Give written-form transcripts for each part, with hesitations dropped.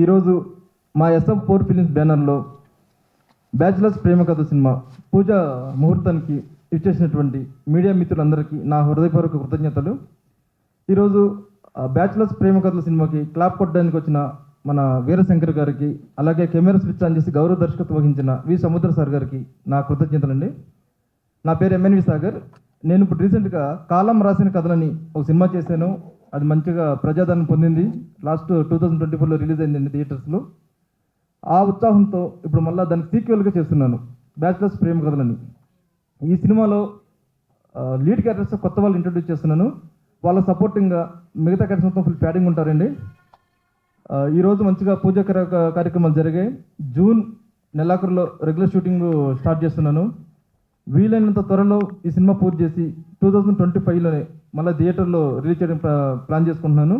ఈరోజు మా SF4 films బ్యానర్లో బ్యాచిలర్స్ ప్రేమ కథ సినిమా పూజ ముహూర్తానికి ఇచ్చేసినటువంటి మీడియా మిత్రులందరికీ నా హృదయపూర్వక కృతజ్ఞతలు. ఈరోజు బ్యాచిలర్స్ ప్రేమ కథల సినిమాకి క్లాప్ కొట్టడానికి వచ్చిన మన వీరశంకర్ గారికి, అలాగే కెమెరా స్విచ్ ఆన్ చేసి గౌరవ దర్శకత్వం వహించిన వి సముద్ర సార్ గారికి నా కృతజ్ఞతలండి. నా పేరు MNV సాగర్. నేను ఇప్పుడు రీసెంట్గా కాలం రాసిన కథలని ఒక సినిమా చేశాను. అది మంచిగా ప్రజాదరణ పొందింది. లాస్ట్ 2024లో రిలీజ్ అయిందండి థియేటర్స్లో. ఆ ఉత్సాహంతో ఇప్పుడు మళ్ళీ దానికి సీక్వెల్గా చేస్తున్నాను బ్యాచిలర్స్ ప్రేమ కథలని. ఈ సినిమాలో లీడ్ క్యారెక్టర్స్ కొత్త వాళ్ళు ఇంట్రొడ్యూస్ చేస్తున్నాను. వాళ్ళ సపోర్టింగ్గా మిగతా క్యారెక్టర్స్ మొత్తం ఫుల్ ప్యాడింగ్ ఉంటారండి. ఈరోజు మంచిగా పూజ కార్యక్రమాలు జరిగాయి. జూన్ నెలాఖరులో రెగ్యులర్ షూటింగ్ స్టార్ట్ చేస్తున్నాను. వీలైనంత త్వరలో ఈ సినిమా పూర్తి చేసి 2025లోనే మళ్ళీ థియేటర్లో రిలీజ్ చేయడం ప్లాన్ చేసుకుంటున్నాను.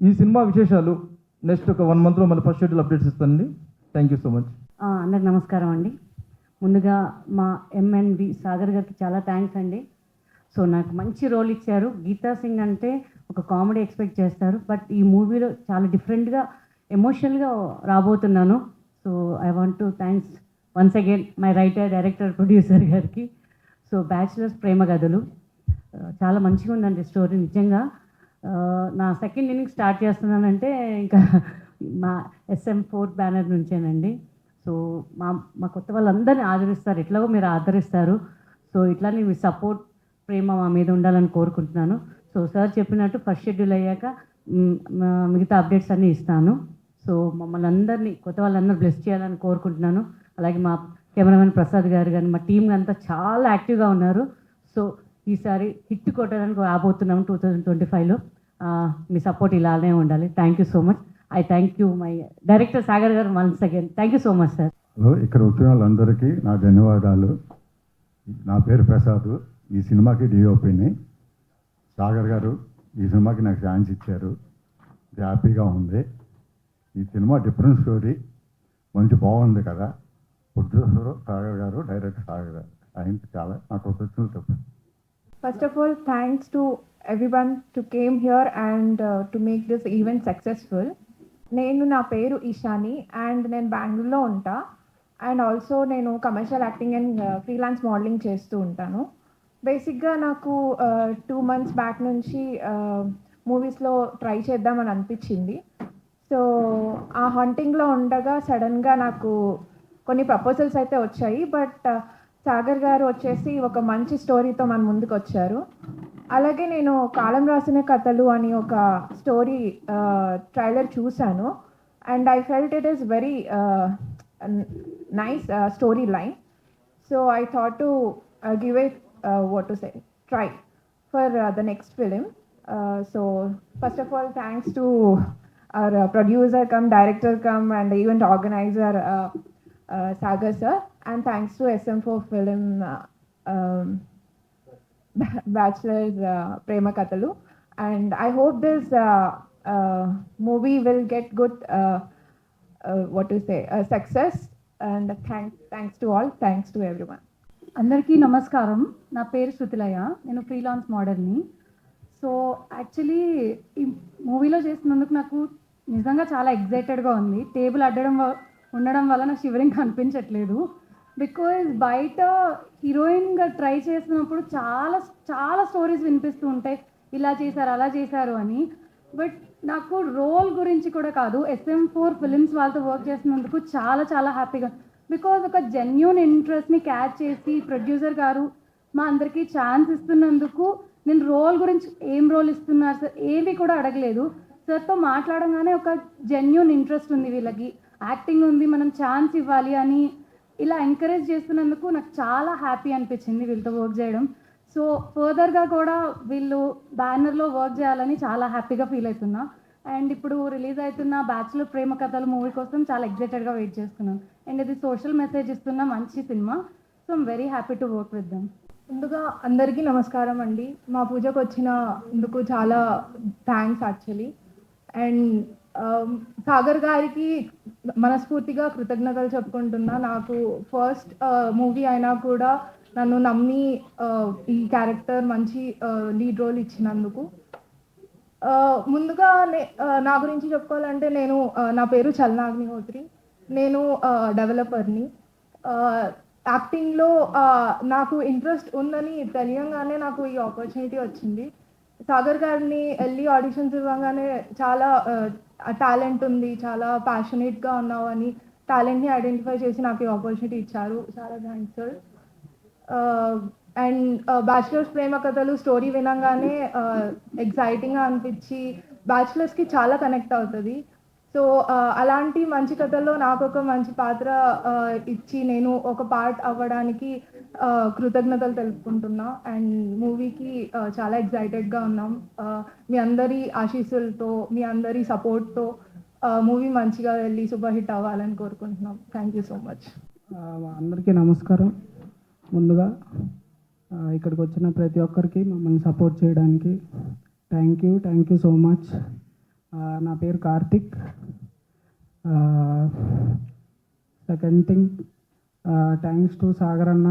ఈ సినిమా విశేషాలు నెక్స్ట్ ఒక 1 monthలో మళ్ళీ ఫస్ట్ షెడ్యూల్ అప్డేట్స్ ఇస్తానండి. Thank you so much. అందరికి నమస్కారం అండి. ముందుగా మా MNV సాగర్ గారికి చాలా థ్యాంక్స్ అండి. సో నాకు మంచి రోల్ ఇచ్చారు. గీతా సింగ్ అంటే ఒక కామెడీ ఎక్స్పెక్ట్ చేస్తారు, బట్ ఈ మూవీలో చాలా డిఫరెంట్గా ఎమోషనల్గా రాబోతున్నాను. So I want to thanks once again my writer, director, producer గారికి. సో బ్యాచిలర్స్ ప్రేమ కథలు చాలా మంచిగా ఉందండి స్టోరీ. నిజంగా నా సెకండ్ ఇన్నింగ్ స్టార్ట్ చేస్తున్నానంటే ఇంకా మా SM4 బ్యానర్ నుంచేనండి. సో మా కొత్త వాళ్ళందరినీ ఆదరిస్తారు, ఎట్లాగో మీరు ఆదరిస్తారు. సో ఇట్లానే మీ సపోర్ట్, ప్రేమ మా మీద ఉండాలని కోరుకుంటున్నాను. సో సార్ చెప్పినట్టు ఫస్ట్ షెడ్యూల్ అయ్యాక మిగతా అప్డేట్స్ అన్నీ ఇస్తాను. సో మమ్మల్ని అందరినీ, కొత్త వాళ్ళందరూ బ్లెస్ చేయాలని కోరుకుంటున్నాను. అలాగే మా కెమెరామెన్ ప్రసాద్ గారు కానీ మా టీం అంతా చాలా యాక్టివ్గా ఉన్నారు. సో ఈసారి హిట్ కొట్టడానికి రాబోతున్నాము 2025లో. మీ సపోర్ట్ ఇలానే ఉండాలి. Thank you so much. I thank you my director Sagar గారు once again. Thank you so much sir. Hello, ఇక్కడ వచ్చిన వాళ్ళందరికీ నా ధన్యవాదాలు. నా పేరు ప్రసాద్. ఈ సినిమాకి DOPని. సాగర్ గారు ఈ సినిమాకి నాకు ఛాన్స్ ఇచ్చారు. హ్యాపీగా ఉంది. ఈ సినిమా డిఫరెంట్ స్టోరీ, మంచి బాగుంది కదా. ప్రొడ్యూసర్ సాగర్ గారు, డైరెక్టర్ సాగర్ గారు, ఆయనకి చాలా నాకు కృతజ్ఞతలు చెప్పారు. First of all, thanks to everyone to came here and to make this event successful. నా పేరు ఇషాని అండ్ నేను బెంగళూరులో ఉంటా. అండ్ ఆల్సో నేను commercial acting and freelance modelling చేస్తూ ఉంటాను. బేసిక్గా నాకు 2 months బ్యాక్ నుంచి మూవీస్లో ట్రై చేద్దామని అనిపించింది. సో ఆ హంటింగ్లో ఉండగా సడన్గా నాకు కొన్ని ప్రపోజల్స్ అయితే వచ్చాయి. బట్ సాగర్ గారు వచ్చేసి ఒక మంచి స్టోరీతో మన ముందుకు వచ్చారు. అలాగే నేను కాలం రాసిన కథలు అని ఒక స్టోరీ ట్రైలర్ చూశాను. And I felt it is very nice story line. So I thought to give it try for the next film. So first of all, thanks to our producer come director come and event organizer Sagar sir, and thanks to SM4 film Bachelors Prema Kathalu. And I hope this movie will get good success. And thanks to all, thanks to everyone. అందరికీ నమస్కారం. నా పేరు శృతిలయ. నేను freelance మోడల్ని. So actually ఈ మూవీలో చేసినందుకు నాకు నిజంగా చాలా ఎగ్జైటెడ్గా ఉంది. టేబుల్ ఉండడం వల్ల నాకు షివరింగ్ అనిపించట్లేదు. బికాజ్ బయట హీరోయిన్గా ట్రై చేసినప్పుడు చాలా చాలా స్టోరీస్ వినిపిస్తూ ఉంటాయి, ఇలా చేశారు అలా చేశారు అని. బట్ నాకు రోల్ గురించి కూడా కాదు, SM4 ఫిలిమ్స్ వాళ్ళతో వర్క్ చేసినందుకు చాలా చాలా హ్యాపీగా. బికాజ్ ఒక జెన్యూన్ ఇంట్రెస్ట్ని క్యాచ్ చేసి ప్రొడ్యూసర్ గారు మా అందరికీ ఛాన్స్ ఇస్తున్నందుకు, నేను రోల్ గురించి ఏం రోల్ ఇస్తున్నారు సార్ ఏవి కూడా అడగలేదు. సార్తో మాట్లాడగానే ఒక జెన్యూన్ ఇంట్రెస్ట్ ఉంది, వీళ్ళకి యాక్టింగ్ ఉంది, మనం ఛాన్స్ ఇవ్వాలి అని ఇలా ఎంకరేజ్ చేస్తున్నందుకు నాకు చాలా హ్యాపీ అనిపించింది వీళ్ళతో వర్క్ చేయడం. సో ఫర్దర్గా కూడా వీళ్ళు బ్యానర్లో వర్క్ చేయాలని చాలా హ్యాపీగా ఫీల్ అవుతున్నా. అండ్ ఇప్పుడు రిలీజ్ అవుతున్న బ్యాచులర్ ప్రేమ కథలు మూవీ కోసం చాలా ఎగ్జైటెడ్గా వెయిట్ చేస్తున్నాను. అండ్ ఇది సోషల్ మెసేజ్ ఇస్తున్న మంచి cinema. So I'm very happy to work with them. ముందుగా అందరికీ నమస్కారం అండి. మా పూజకు వచ్చినందుకు చాలా థ్యాంక్స్ యాక్చువల్లీ. అండ్ సాగర్ గారికి మనస్ఫూర్తిగా కృతజ్ఞతలు చెప్పుకుంటున్నా. నాకు ఫస్ట్ మూవీ అయినా కూడా నన్ను నమ్మి ఈ క్యారెక్టర్ మంచి లీడ్ రోల్ ఇచ్చినందుకు. ముందుగా నా గురించి చెప్పుకోవాలంటే నా పేరు చలనా అగ్నిహోత్రి. నేను డెవలపర్ని. యాక్టింగ్లో నాకు ఇంట్రెస్ట్ ఉందని తెలియంగానే నాకు ఈ ఆపర్చునిటీ వచ్చింది. సాగర్ గారిని వెళ్ళి ఆడిషన్స్ ఇవ్వగానే చాలా టాలెంట్ ఉంది, చాలా ప్యాషనేట్గా ఉన్నావు అని టాలెంట్ని ఐడెంటిఫై చేసి నాకు ఈ ఆపర్చునిటీ ఇచ్చారు. చాలా thanks sir. And bachelors Prema కథలు స్టోరీ వినంగానే ఎగ్జైటింగ్గా అనిపించి బ్యాచిలర్స్కి చాలా కనెక్ట్ అవుతుంది. సో అలాంటి మంచి కథల్లో నాకు ఒక మంచి పాత్ర ఇచ్చి నేను ఒక పార్ట్ అవ్వడానికి కృతజ్ఞతలు తెలుపుకుంటున్నా. అండ్ మూవీకి చాలా ఎగ్జైటెడ్గా ఉన్నాం. మీ అందరి ఆశీస్సులతో, మీ అందరి సపోర్ట్తో మూవీ మంచిగా వెళ్ళి సూపర్ హిట్ అవ్వాలని కోరుకుంటున్నాం. Thank you so much. అందరికీ నమస్కారం. ముందుగా ఇక్కడికి వచ్చిన ప్రతి ఒక్కరికి మమ్మల్ని సపోర్ట్ చేయడానికి థ్యాంక్ యూ సో మచ్. నా పేరు Karthik. Second thing, thanks to Sagar అన్న,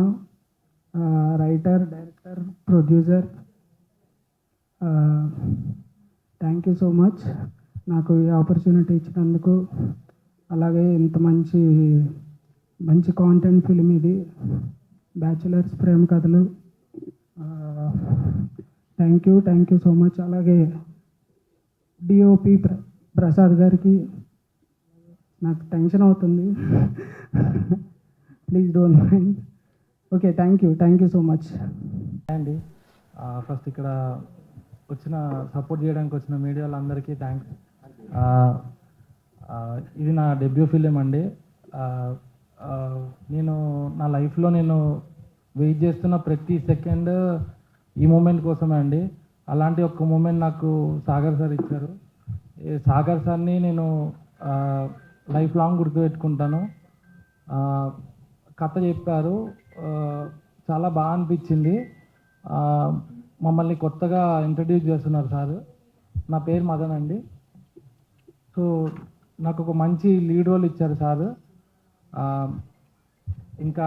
writer, director, producer. Thank you so much నాకు ఈ ఆపర్చునిటీ ఇచ్చినందుకు. అలాగే ఇంత మంచి కాంటెంట్ ఫిలిం ఇది, bachelors Prema Kathalu. Thank you so much. అలాగే డిఓపి ప్రసాద్ గారికి, నాకు టెన్షన్ అవుతుంది, please don't mind. Okay, thank you so much అండి. ఫస్ట్ ఇక్కడ సపోర్ట్ చేయడానికి వచ్చిన మీడియా వాళ్ళందరికీ థ్యాంక్స్. ఇది నా డెబ్యూ ఫిలిం అండి. నేను నా లైఫ్లో వెయిట్ చేస్తున్న ప్రతి సెకండ్ ఈ మూమెంట్ కోసమే అండి. అలాంటి ఒక మూమెంట్ నాకు సాగర్ సార్ ఇచ్చారు. సాగర్ సార్ని నేను లైఫ్ లాంగ్ గుర్తుపెట్టుకుంటాను. కథ చెప్పారు, చాలా బాగా అనిపించింది. మమ్మల్ని కొత్తగా ఇంట్రడ్యూస్ చేస్తున్నారు సార్. నా పేరు మదన్ అండి. సో నాకు ఒక మంచి లీడ్ రోల్ ఇచ్చారు సార్. ఇంకా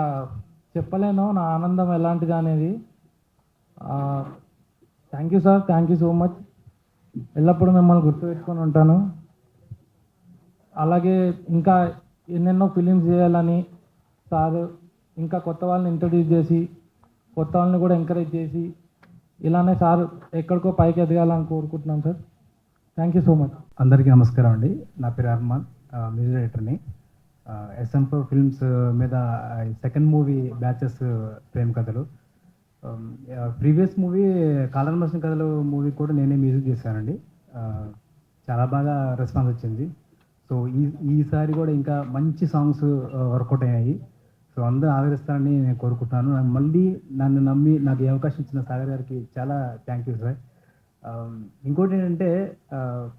చెప్పలేను నా ఆనందం ఎలాంటిది అనేది. Thank you sir, thank you so much. ఎల్లప్పుడూ మిమ్మల్ని గుర్తుపెట్టుకొని ఉంటాను. అలాగే ఇంకా ఎన్నెన్నో ఫిలిమ్స్ చేయాలని సార్ ఇంకా కొత్త వాళ్ళని ఇంట్రడ్యూస్ చేసి కొత్త వాళ్ళని కూడా ఎంకరేజ్ చేసి ఇలానే సార్ ఎక్కడికో పైకి ఎదగాలని కోరుకుంటున్నాం sir. Thank you so much. అందరికీ నమస్కారం అండి. నా పేరు అర్మాన్, మ్యూజిక్ డైరెక్టర్ని. SM4 ఫిల్మ్స్ మీద సెకండ్ మూవీ బ్యాచెస్ ప్రేమ కథలు. ప్రీవియస్ మూవీ కాలర్ మోషన్ కథలు మూవీ కూడా నేనే మ్యూజిక్ చేశానండి. చాలా బాగా రెస్పాన్స్ వచ్చింది. సో ఈసారి కూడా ఇంకా మంచి సాంగ్స్ వర్కౌట్ అయ్యాయి. సో అందరూ ఆదరిస్తారని నేను కోరుకుంటున్నాను. మళ్ళీ నన్ను నమ్మి నాకు ఈ అవకాశం ఇచ్చిన సాగర్ గారికి చాలా థ్యాంక్ యూ సార్. ఇంకోటి ఏంటంటే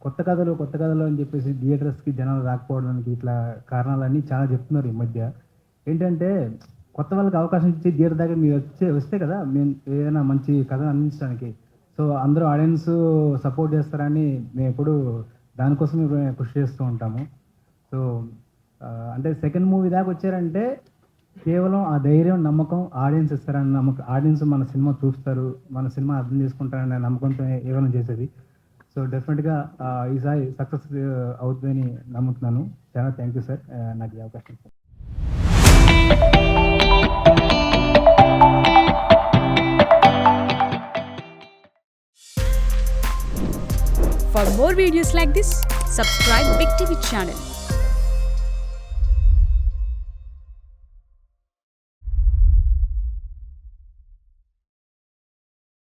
కొత్త కథలు అని చెప్పేసి థియేటర్స్కి జనాలు రాకపోవడానికి ఇట్లా కారణాలన్నీ చాలా చెప్తున్నారు ఈ మధ్య. ఏంటంటే కొత్త వాళ్ళకి అవకాశం ఇచ్చి థియేటర్ దగ్గర మీరు వస్తే కదా మేము ఏదైనా మంచి కథను అందించడానికి. సో అందరూ ఆడియన్స్ సపోర్ట్ చేస్తారని మేము ఎప్పుడు దానికోసం కృషి చేస్తూ ఉంటాము. సో అంటే సెకండ్ మూవీ దాకా వచ్చారంటే కేవలం ఆ ధైర్యం, నమ్మకం ఆడియన్స్ ఇస్తారని నమ్మకం. ఆడియన్స్ మన సినిమా చూస్తారు, మన సినిమా అర్థం చేసుకుంటారనే నమ్మకంతో ఏమైనా చేసేది. సో డెఫినెట్గా ఈసారి సక్సెస్ అవుతుందని నమ్ముతున్నాను. చాలా థ్యాంక్ యూ సార్ నాకు ఈ అవకాశం. For more videos like this, subscribe Big TV channel.